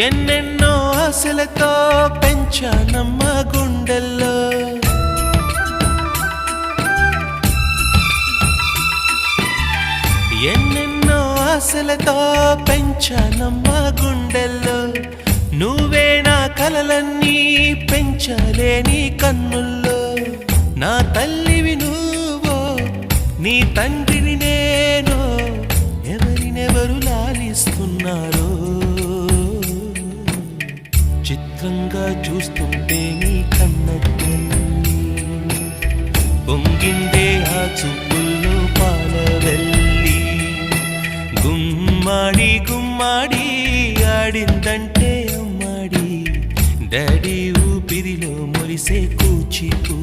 ఎన్నెన్నో ఆశలతో పెంచానమ్మ గుండెల్లో ఎన్నెన్నో ఆశలతో పెంచానమ్మ గుండెల్లో నువ్వే నా కలలన్నీ పెంచాలే నీ కన్నుల్లో నా తల్లివి నువ్వో నీ తండ్రిని నేను ఎవరినెవరు లాలిస్తున్నారో చిత్రంగా చూస్తుంటే నీ కన్నట్టు పొంగిందే ఆ చూపుల్లో పాలవెల్లి గుమ్మాడి గుమ్మాడి ఆడిందంటే అమ్మాడి డాడీ ఊపిరిలో మురిసే కూచిపూ